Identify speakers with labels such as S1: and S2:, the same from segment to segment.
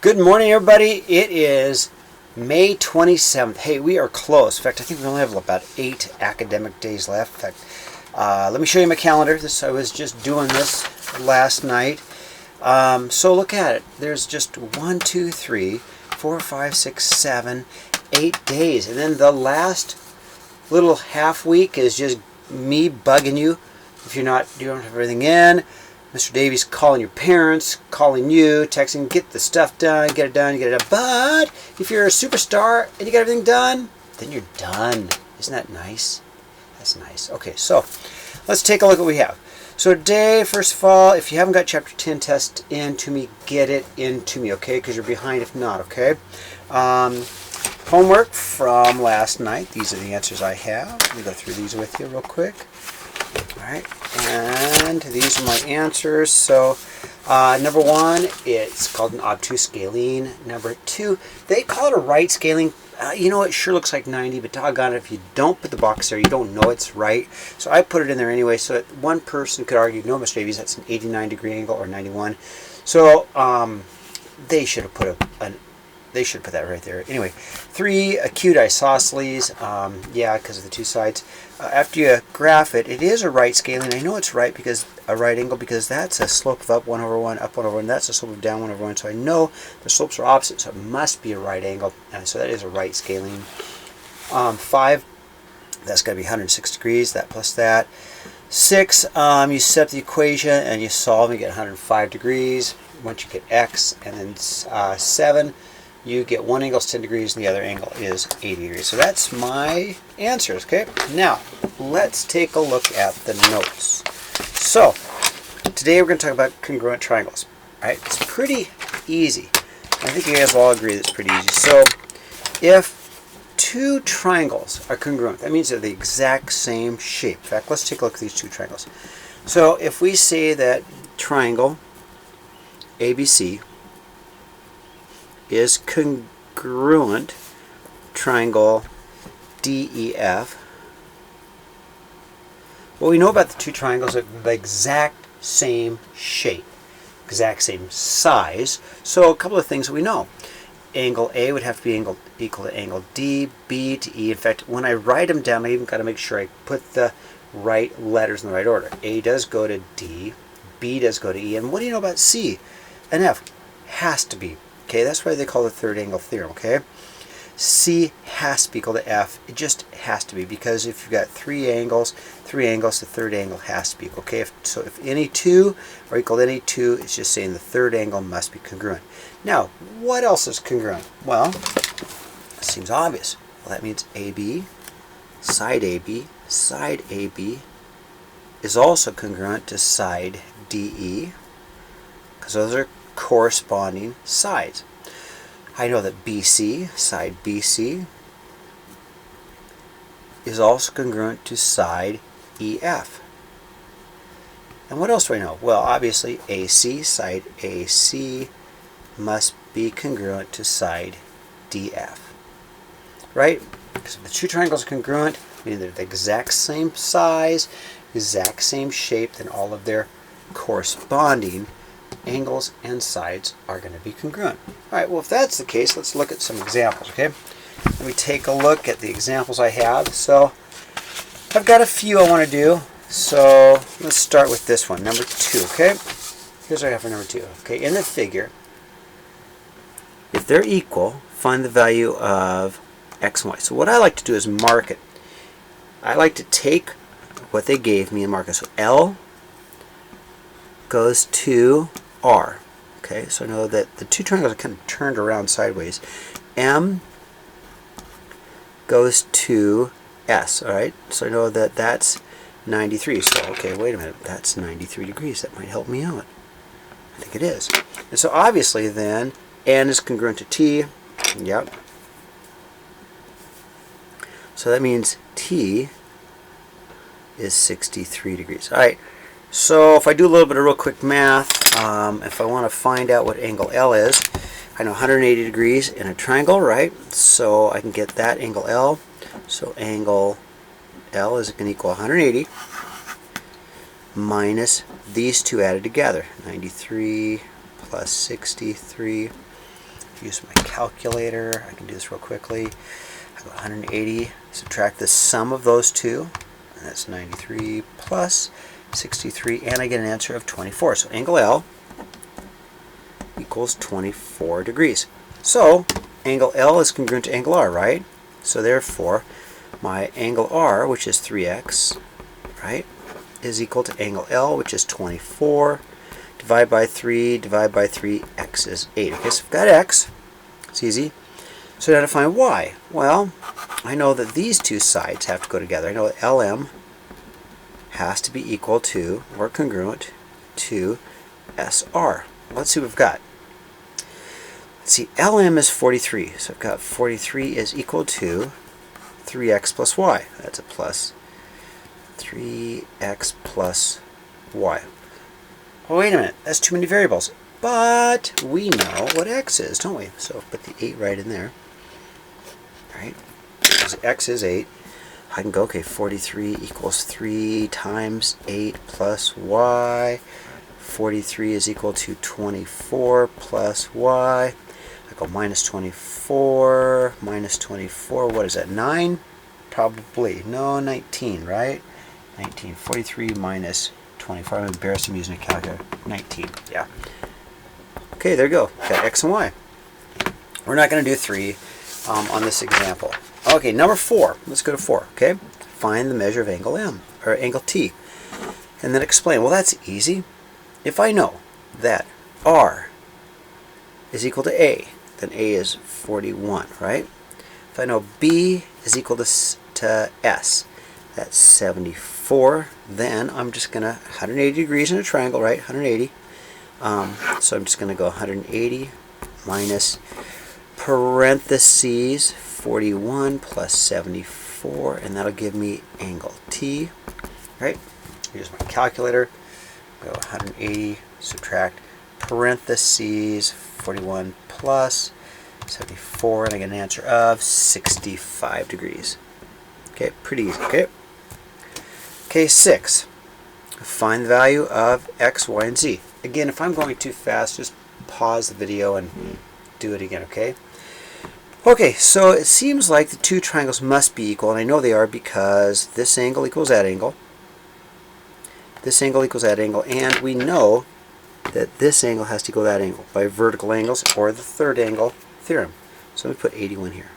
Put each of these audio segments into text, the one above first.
S1: Good morning, everybody. It is May 27th. Hey, we are close. In fact, I think we only have about 8 academic days left. In fact, let me show you my calendar. I was just doing this last night. So look at it. There's just 1, 2, 3, 4, 5, 6, 7, 8 days. And then the last little half week is just me bugging you. If you don't have everything in. Mr. Davies calling your parents, calling you, texting, get the stuff done, get it done, get it done. But if you're a superstar and you got everything done, then you're done. Isn't that nice? That's nice. Okay, so let's take a look at what we have. So today, first of all, if you haven't got Chapter 10 test into me, get it into me, okay? Because you're behind if not, okay? Homework from last night. These are the answers I have. Let me go through these with you real quick. Alright, and these are my answers. So, number 1, it's called an obtuse scalene. Number 2, they call it a right scaling. You know, it sure looks like 90, but doggone it, if you don't put the box there, you don't know it's right. So I put it in there anyway, so that one person could argue, no, Mr. Davies, that's an 89-degree angle or 91. So, they should have put they should put that right there. Anyway, 3, acute isosceles. Yeah, because of the two sides. After you graph it, it is a right scaling. I know it's right because a right angle because that's a slope of up 1 over 1, up 1 over 1. That's a slope of down 1 over 1. So I know the slopes are opposite, so it must be a right angle. And so that is a right scaling. 5, that's going to be 106 degrees. That plus that. 6, you set up the equation and you solve and you get 105 degrees. Once you get x, and then 7. You get one angle is 10 degrees and the other angle is 80 degrees. So that's my answers, okay? Now, let's take a look at the notes. So, today we're going to talk about congruent triangles. All right, it's pretty easy. I think you guys will all agree that it's pretty easy. So, if 2 triangles are congruent, that means they're the exact same shape. In fact, let's take a look at these 2 triangles. So, if we say that triangle ABC is congruent triangle DEF. What we know about the 2 triangles are the exact same shape, exact same size. So a couple of things that we know. Angle A would have to be equal to angle D, B to E. In fact, when I write them down, I even got to make sure I put the right letters in the right order. A does go to D, B does go to E, and what do you know about C and F? Has to be. Okay, that's why they call it the third angle theorem, okay? C has to be equal to F. It just has to be, because if you've got 3 angles, the third angle has to be equal, okay? So if any 2 are equal to any 2, it's just saying the third angle must be congruent. Now, what else is congruent? Well, it seems obvious. Well, that means AB, side AB is also congruent to side DE, because those are corresponding sides. I know that BC, side BC, is also congruent to side EF. And what else do I know? Well, obviously AC, side AC, must be congruent to side DF. Right? Because if the 2 triangles are congruent, meaning they're the exact same size, exact same shape, then all of their corresponding angles and sides are going to be congruent. Alright, well, if that's the case, let's look at some examples, okay? Let me take a look at the examples I have. So, I've got a few I want to do. So, let's start with this one, number 2, okay? Here's what I have for number 2. Okay, in the figure, if they're equal, find the value of x and y. So, what I like to do is mark it. I like to take what they gave me and mark it. So, L goes to R. Okay, so I know that the 2 triangles are kind of turned around sideways. M goes to S. Alright, so I know that that's 93. So, okay, wait a minute, that's 93 degrees. That might help me out. I think it is. And so obviously then, N is congruent to T. Yep. So that means T is 63 degrees. Alright. So if I do a little bit of real quick math, if I want to find out what angle L is, I know 180 degrees in a triangle, right? So I can get that angle L. So angle L is going to equal 180 minus these two added together. 93 plus 63 use my calculator. I can do this real quickly. I go 180, subtract the sum of those two, and that's 93 plus 63, and I get an answer of 24. So angle L equals 24 degrees. So angle L is congruent to angle R, right? So therefore, my angle R, which is 3x, right, is equal to angle L, which is 24. Divide by 3, x is 8. Okay, so I've got x. It's easy. So now to find y. Well, I know that these two sides have to go together. I know that LM has to be equal to, or congruent to, SR. Let's see what we've got. Let's see, LM is 43. So I've got 43 is equal to 3x plus y. That's a plus 3x plus y. Oh, wait a minute, that's too many variables. But we know what x is, don't we? So put the 8 right in there. Right? Because x is 8. I can go, okay, 43 equals 3 times 8 plus y. 43 is equal to 24 plus y. I go minus 24, what is that, 9? Probably. No, 19, right? 19. 43 minus 24. I'm embarrassed I'm using a calculator. 19, yeah. Okay, there you go. Got x and y. We're not going to do 3 on this example. Okay, number 4. Let's go to 4, okay? Find the measure of angle M, or angle T. And then explain. Well, that's easy. If I know that R is equal to A, then A is 41, right? If I know B is equal to S, that's 74, then I'm just going to, 180 degrees in a triangle, right? 180. So I'm just going to go 180 minus parentheses 41 plus 74, and that'll give me angle T, right? Here's my calculator. Go 180, subtract parentheses 41 plus 74, and I get an answer of 65 degrees. Okay, pretty easy, okay? Okay, 6. Find the value of x, y, and z. Again, if I'm going too fast, just pause the video and do it again, okay? Okay, so it seems like the two triangles must be equal, and I know they are because this angle equals that angle. This angle equals that angle, and we know that this angle has to equal that angle by vertical angles or the third angle theorem. So let me put 81 here.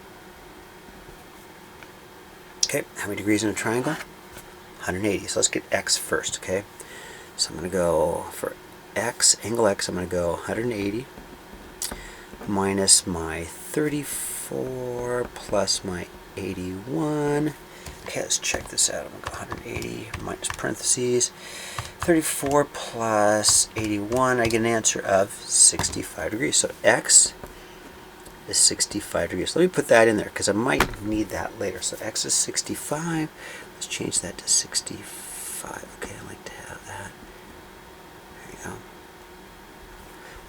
S1: Okay, how many degrees in a triangle? 180. So let's get x first, okay? So I'm going to go for x, angle x, I'm going to go 180 minus my 34 plus my 81. Okay, let's check this out. I'm going to go 180 minus parentheses 34 plus 81. I get an answer of 65 degrees. So x is 65 degrees. Let me put that in there because I might need that later. So x is 65. Let's change that to 65. Okay, I like to have that. There you go.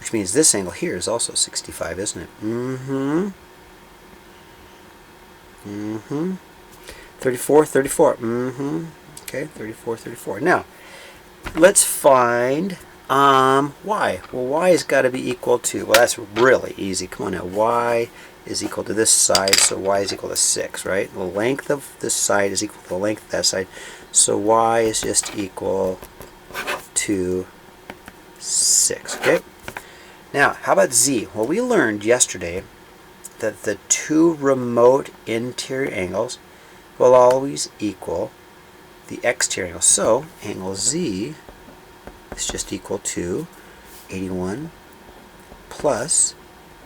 S1: Which means this angle here is also 65, isn't it? 34, 34. Okay, 34, 34. Now, let's find y. Well, y has got to be equal to, well, that's really easy. Come on now. Y is equal to this side, so y is equal to 6, right? The length of this side is equal to the length of that side. So y is just equal to 6, okay? Now, how about z? Well, we learned yesterday that the two remote interior angles will always equal the exterior angle. So, angle z is just equal to 81 plus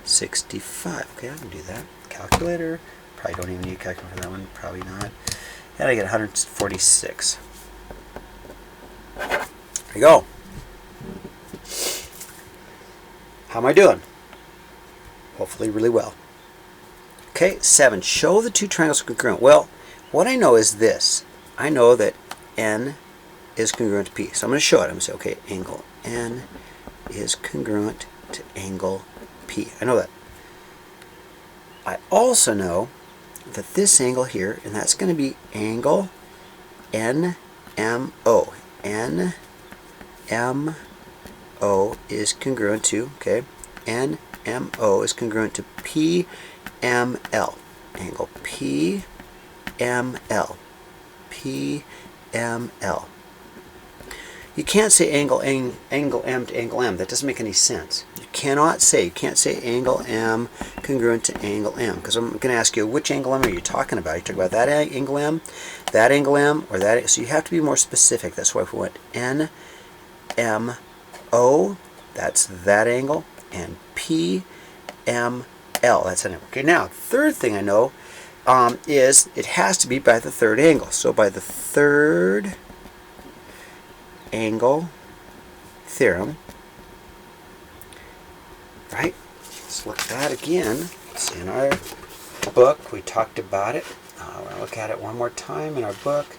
S1: 65. Okay, I can do that. Calculator. Probably don't even need a calculator for that one. Probably not. And I get 146. There you go. How am I doing? Hopefully really well. Okay, 7. Show the two triangles are congruent. Well, what I know is this. I know that N is congruent to P. So I'm going to show it. I'm going to say, okay, angle N is congruent to angle P. I know that. I also know that this angle here, and that's going to be angle NMO. NMO is congruent to, okay, NMO is congruent to PML. Angle PML. PML. You can't say angle M to angle M. That doesn't make any sense. You can't say angle M congruent to angle M, because I'm going to ask you, which angle M are you talking about? Are you talking about that angle M, or that? So you have to be more specific. That's why we went NMO, that's that angle, and PML, that's an angle. Okay, now, third thing I know is it has to be by the third angle. So by the third angle theorem, right? Let's look at that again. It's in our book. We talked about it. We're going to look at it one more time in our book.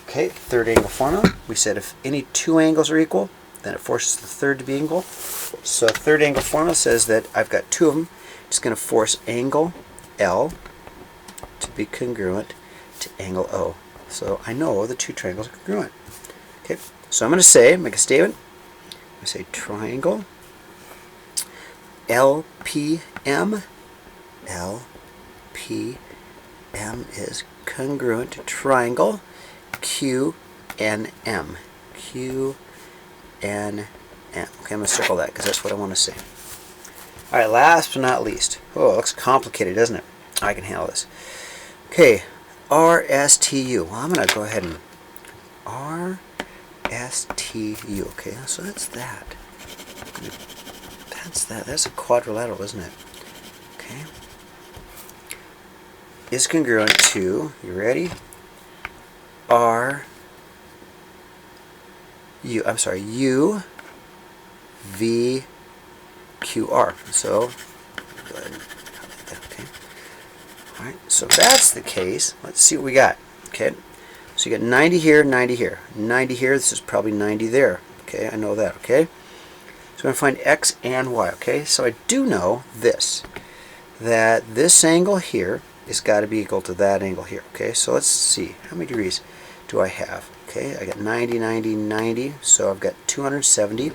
S1: Okay, third angle formula. We said if any two angles are equal, then it forces the third to be equal. So third angle formula says that I've got two of them. It's going to force angle L to be congruent to angle O. So I know the two triangles are congruent. Okay, so I'm going to make a statement. I'm going to say triangle LPM. LPM is congruent to triangle QNM. QNM. Okay, I'm going to circle that because that's what I want to say. Alright, last but not least. Oh, it looks complicated, doesn't it? I can handle this. Okay, RSTU. Well, I'm going to go ahead and RSTU. Okay, so that's that. That's a quadrilateral, isn't it? Okay. Is congruent to, you ready? U V Q R. So go ahead and highlight that. Okay. All right. So if that's the case, let's see what we got. Okay. So you got 90 here, 90 here, 90 here. This is probably 90 there. Okay, I know that. Okay. So I'm going to find x and y. Okay. So I do know this, that this angle here is got to be equal to that angle here. Okay. So let's see, how many degrees do I have? Okay, I got 90, 90, 90, so I've got 270.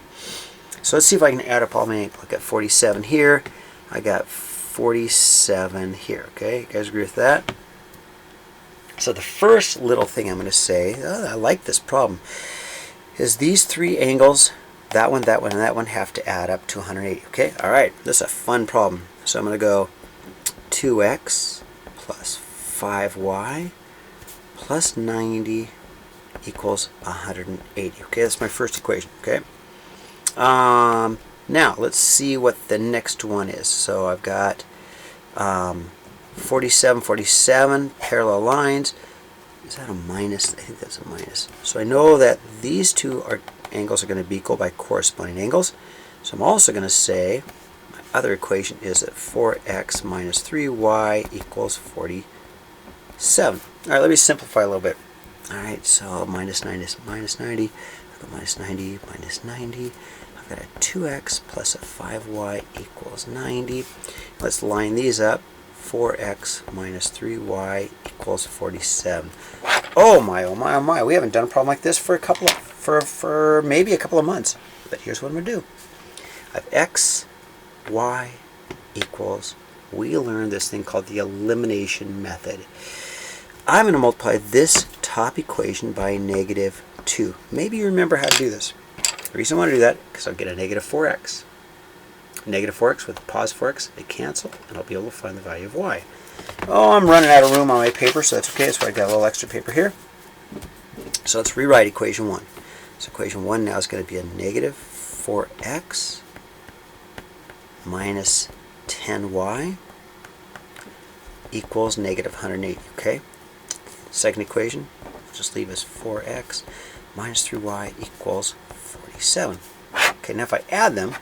S1: So let's see if I can add up all my angles. I've got 47 here, I got 47 here. Okay, you guys agree with that? So the first little thing I'm going to say, I like this problem, is these three angles, that one, and that one, have to add up to 180. Okay, all right, this is a fun problem. So I'm going to go 2x plus 5y plus 90 equals 180. Okay, that's my first equation. Okay. Now let's see what the next one is. So I've got 47, 47 parallel lines. Is that a minus? I think that's a minus. So I know that these two angles are going to be equal by corresponding angles. So I'm also going to say my other equation is that 4x minus 3y equals 47. All right, let me simplify a little bit. All right, so minus 90 is minus 90. I've got minus 90, minus 90. I've got a 2x plus a 5y equals 90. Let's line these up. 4x minus 3y equals 47. Oh my, oh my, oh my. We haven't done a problem like this for maybe a couple of months. But here's what I'm going to do. I have x, y equals, we learned this thing called the elimination method. I'm going to multiply this top equation by -2. Maybe you remember how to do this. The reason I want to do that is because I'll get a negative 4x. Negative 4x with a positive 4x, they cancel, and I'll be able to find the value of y. Oh, I'm running out of room on my paper, so that's okay. So I got a little extra paper here. So let's rewrite equation 1. So equation 1 now is going to be a negative 4x minus 10y equals negative 180. Okay. Second equation, just leave us 4x minus 3y equals 47. Okay, now if I add them,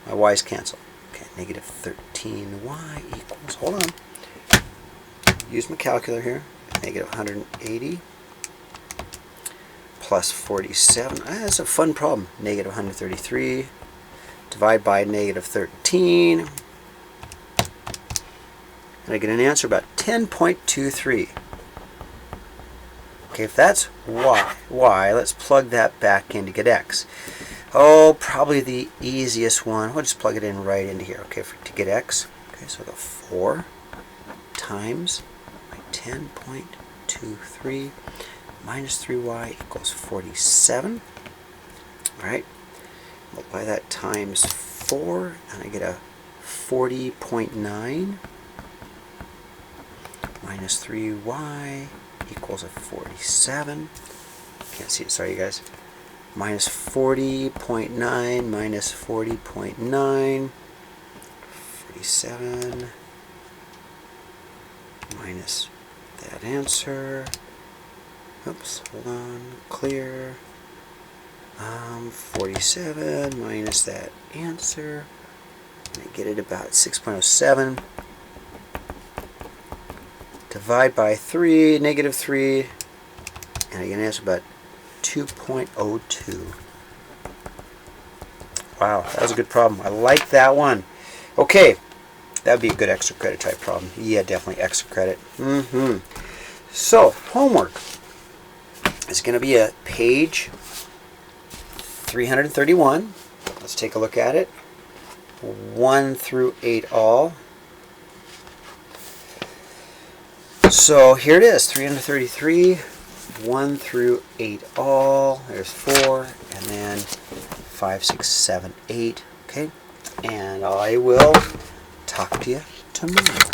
S1: my y's cancel. Okay, negative 13y equals, hold on, use my calculator here, negative 180 plus 47. That's a fun problem. Negative 133, divide by negative 13, and I get an answer about 10.23. Okay, if that's y, let's plug that back in to get x. Oh, probably the easiest one. We'll just plug it in right into here, okay, to get x. Okay, so the 4 times my 10.23 minus 3y equals 47. All right, multiply that times 4, and I get a 40.9 minus 3y equals a 47. Can't see it, sorry you guys. Minus 40.9 minus 40.9, 47 minus that answer. Oops, hold on, clear. 47 minus that answer, and I get it about 6.07. Divide by 3, negative 3, and I get an answer about 2.02. Wow, that was a good problem. I like that one. Okay, that would be a good extra credit type problem. Yeah, definitely extra credit. So, homework is going to be a page 331. Let's take a look at it. 1 through 8 all. So here it is, 333, 1 through 8 all. There's 4, and then 5, 6, 7, 8. Okay, and I will talk to you tomorrow.